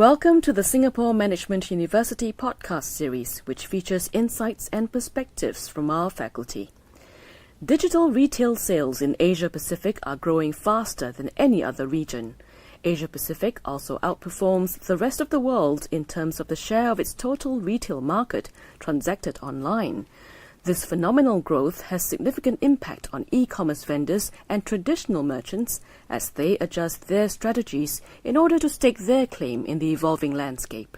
Welcome to the Singapore Management University podcast series, which features insights and perspectives from our faculty. Digital retail sales in Asia-Pacific are growing faster than any other region. Asia-Pacific also outperforms the rest of the world in terms of the share of its total retail market transacted online. This phenomenal growth has significant impact on e-commerce vendors and traditional merchants as they adjust their strategies in order to stake their claim in the evolving landscape.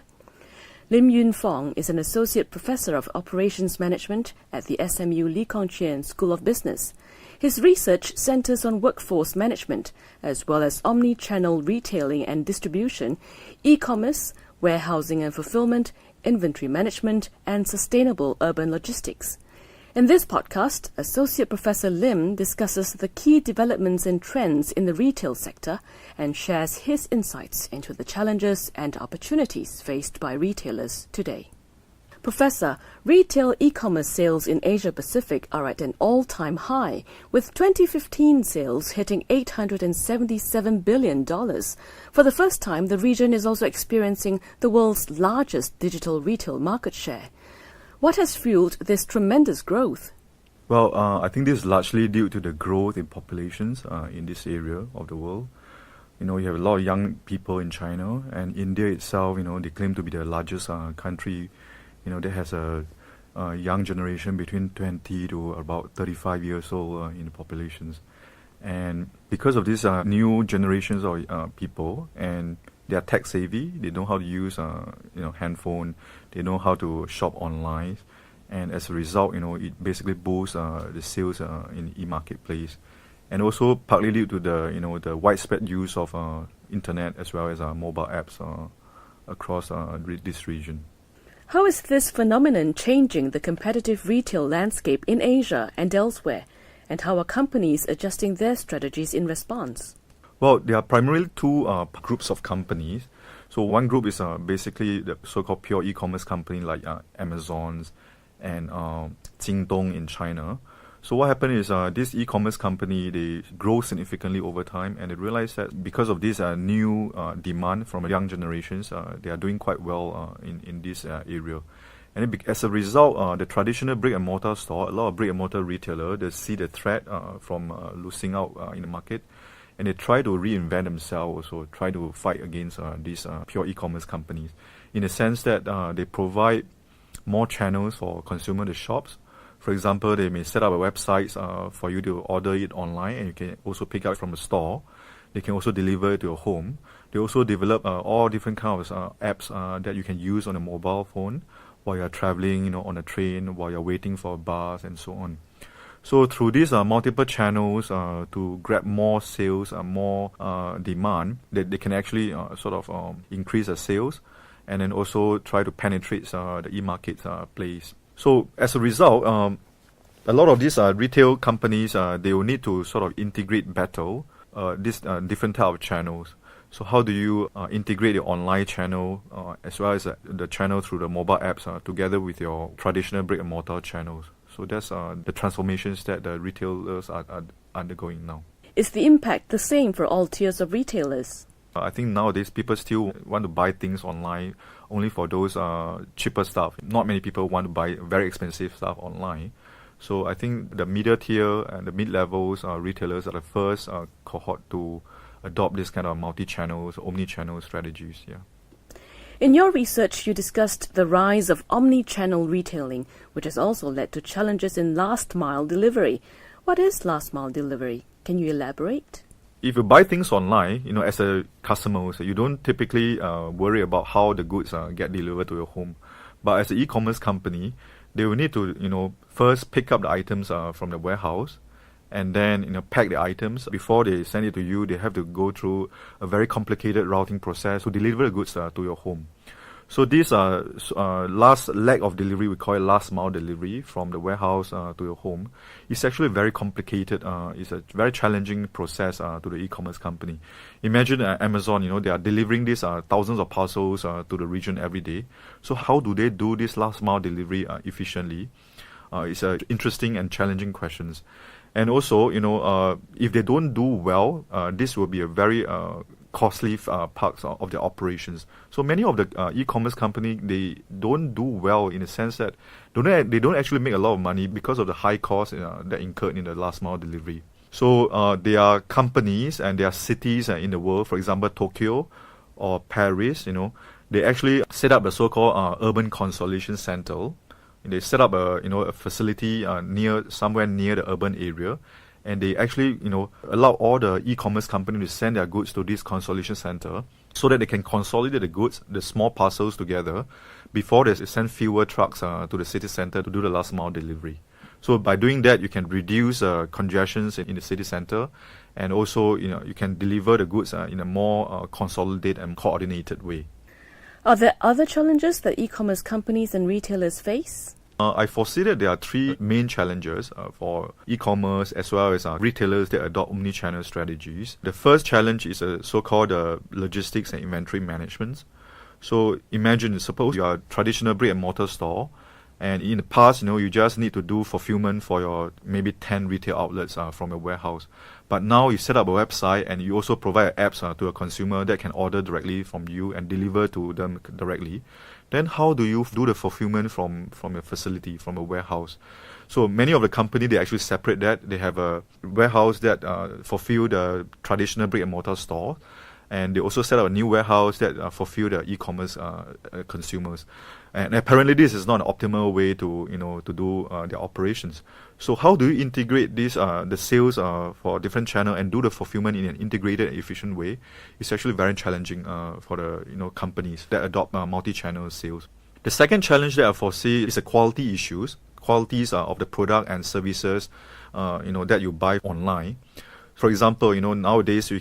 Lim Yun Fong is an associate professor of operations management at the SMU Lee Kong Chian School of Business. His research centers on workforce management, as well as omni-channel retailing and distribution, e-commerce, warehousing and fulfillment, inventory management, and sustainable urban logistics. In this podcast, Associate Professor Lim discusses the key developments and trends in the retail sector and shares his insights into the challenges and opportunities faced by retailers today. Professor, retail e-commerce sales in Asia-Pacific are at an all-time high, with 2015 sales hitting $877 billion. For the first time, the region is also experiencing the world's largest digital retail market share. What has fueled this tremendous growth? Well, I think this is largely due to the growth in populations in this area of the world. You have a lot of young people in China, and India itself, they claim to be the largest country, that has a young generation between 20 to about 35 years old in the populations. And because of these new generations of people, and they are tech savvy, they know how to use handphone, they know how to shop online, and as a result, it basically boosts the sales in the e-marketplace, and also partly due to the widespread use of internet as well as mobile apps across this region. How is this phenomenon changing the competitive retail landscape in Asia and elsewhere, and how are companies adjusting their strategies in response? Well, there are primarily two groups of companies. So one group is basically the so-called pure e-commerce company like Amazon and Jingdong in China. So what happened is this e-commerce company, they grow significantly over time, and they realize that because of this new demand from young generations, they are doing quite well in this area. And as a result, the traditional brick-and-mortar store, a lot of brick-and-mortar retailers, they see the threat from losing out in the market. And they try to reinvent themselves, also try to fight against these pure e-commerce companies, in the sense that they provide more channels for consumer to shop. For example, they may set up a website for you to order it online, and you can also pick up from the store. They can also deliver it to your home. They also develop all different kinds of apps that you can use on a mobile phone while you're traveling, on a train, while you're waiting for a bus, and so on. So through these multiple channels to grab more sales, more demand, they can actually increase the sales, and then also try to penetrate the e-market place. So as a result, a lot of these retail companies, they will need to sort of integrate better these different type of channels. So how do you integrate the online channel as well as the channel through the mobile apps together with your traditional brick-and-mortar channels? So that's the transformations that the retailers are undergoing now. Is the impact the same for all tiers of retailers? I think nowadays people still want to buy things online only for those cheaper stuff. Not many people want to buy very expensive stuff online. So I think the middle tier and the mid-levels retailers are the first cohort to adopt this kind of multi-channels, omni-channel strategies. Yeah. In your research, you discussed the rise of omni-channel retailing, which has also led to challenges in last-mile delivery. What is last-mile delivery? Can you elaborate? If you buy things online, as a customer, so you don't typically worry about how the goods get delivered to your home. But as an e-commerce company, they will need to, first pick up the items from the warehouse, and then pack the items. Before they send it to you, they have to go through a very complicated routing process to deliver the goods to your home. So this last leg of delivery, we call it last mile delivery from the warehouse to your home, is actually very complicated. It's a very challenging process to the e-commerce company. Imagine Amazon, they are delivering these thousands of parcels to the region every day. So how do they do this last mile delivery efficiently? It's interesting and challenging questions. And also, if they don't do well, this will be a very costly parts of their operations. So many of the e-commerce company, they don't do well in the sense that they don't actually make a lot of money because of the high cost that incurred in the last mile delivery. So there are companies and there are cities in the world, for example, Tokyo or Paris, they actually set up a so-called urban consolidation center. They set up a facility somewhere near the urban area, and they actually allow all the e-commerce companies to send their goods to this consolidation center so that they can consolidate the goods, the small parcels together, before they send fewer trucks to the city center to do the last mile delivery. So by doing that, you can reduce congestions in the city center, and also you can deliver the goods in a more consolidated and coordinated way. Are there other challenges that e-commerce companies and retailers face? I foresee that there are three main challenges for e-commerce as well as retailers that adopt omni-channel strategies. The first challenge is a so-called logistics and inventory management. So imagine, suppose you are a traditional brick and mortar store, and in the past, you just need to do fulfillment for your maybe 10 retail outlets from your warehouse. But now you set up a website and you also provide apps to a consumer that can order directly from you and deliver to them directly. Then how do you do the fulfillment from a facility, from a warehouse? So many of the company, they actually separate that. They have a warehouse that fulfill the traditional brick and mortar store, and they also set up a new warehouse that fulfill the e-commerce consumers. And apparently this is not an optimal way to do their operations. So how do you integrate this the sales for different channel and do the fulfillment in an integrated and efficient way? It's actually very challenging for the companies that adopt multi-channel sales. The second challenge that I foresee is the quality issues. Qualities of the product and services that you buy online. For example, nowadays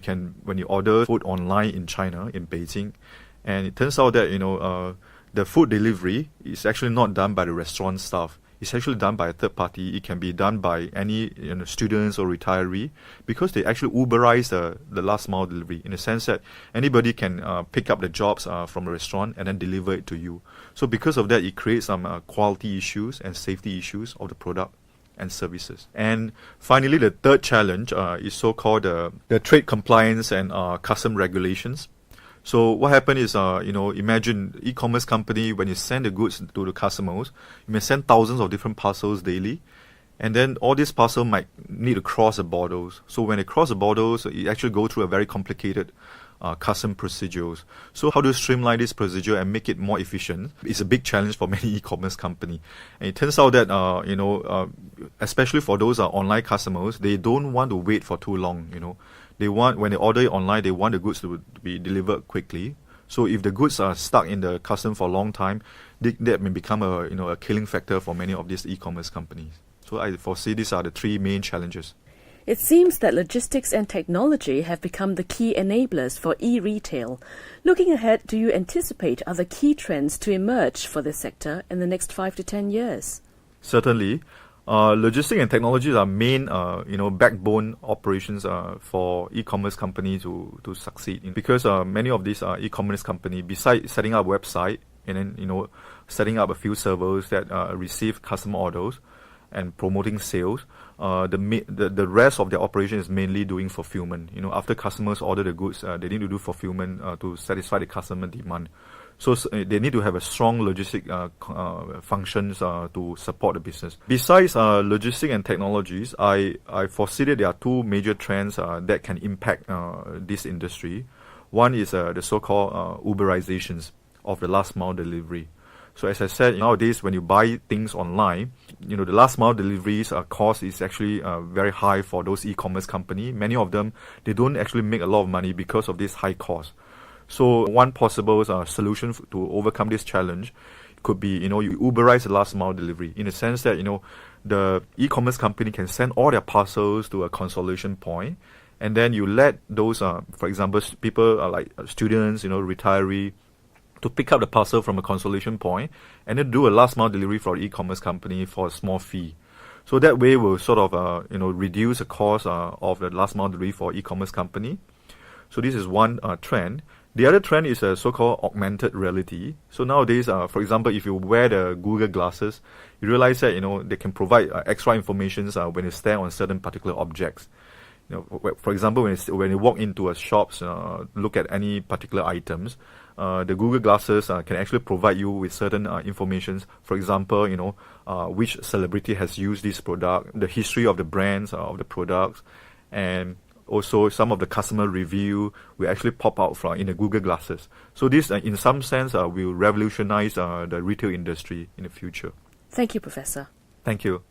when you order food online in China, in Beijing, and it turns out that the food delivery is actually not done by the restaurant staff. It's actually done by a third party. It can be done by any students or retiree, because they actually Uberize the last mile delivery, in the sense that anybody can pick up the jobs from a restaurant and then deliver it to you. So because of that, it creates some quality issues and safety issues of the product and services. And finally, the third challenge is so-called the trade compliance and custom regulations. So what happened is, imagine e-commerce company, when you send the goods to the customers, you may send thousands of different parcels daily, and then all these parcels might need to cross the borders. So when they cross the borders, it actually go through a very complicated custom procedures. So how do you streamline this procedure and make it more efficient? It's a big challenge for many e-commerce company. And it turns out that especially for those online customers, they don't want to wait for too long. They want, when they order it online, they want the goods to be delivered quickly. So if the goods are stuck in the custom for a long time, that may become a killing factor for many of these e-commerce companies. So I foresee these are the three main challenges. It seems that logistics and technology have become the key enablers for e-retail. Looking ahead, do you anticipate other key trends to emerge for this sector in the next 5 to 10 years? Certainly. Logistics and technologies are main, backbone operations for e-commerce companies to succeed. Because many of these e-commerce companies, besides setting up a website and then setting up a few servers that receive customer orders and promoting sales, the rest of their operation is mainly doing fulfillment. After customers order the goods, they need to do fulfillment to satisfy the customer demand. So they need to have a strong logistic functions to support the business. Besides logistics and technologies, I foresee that there are two major trends that can impact this industry. One is the so-called Uberizations of the last mile delivery. So as I said, nowadays when you buy things online, the last mile deliveries cost is actually very high for those e-commerce company. Many of them, they don't actually make a lot of money because of this high cost. So one possible solution to overcome this challenge could be, you Uberize the last mile delivery, in the sense that, the e-commerce company can send all their parcels to a consolidation point, and then you let those, for example, people like students, retiree, to pick up the parcel from a consolidation point and then do a last mile delivery for the e-commerce company for a small fee. So that way will sort of, reduce the cost of the last mile delivery for e-commerce company. So this is one trend. The other trend is a so-called augmented reality. So nowadays, for example, if you wear the Google glasses, you realize that, they can provide extra information when you stare on certain particular objects. For example, when you walk into a shops, look at any particular items, the Google Glasses can actually provide you with certain information. For example, which celebrity has used this product, the history of the brands of the products, and also some of the customer review will actually pop out in the Google Glasses. So this, in some sense, will revolutionize the retail industry in the future. Thank you, Professor. Thank you.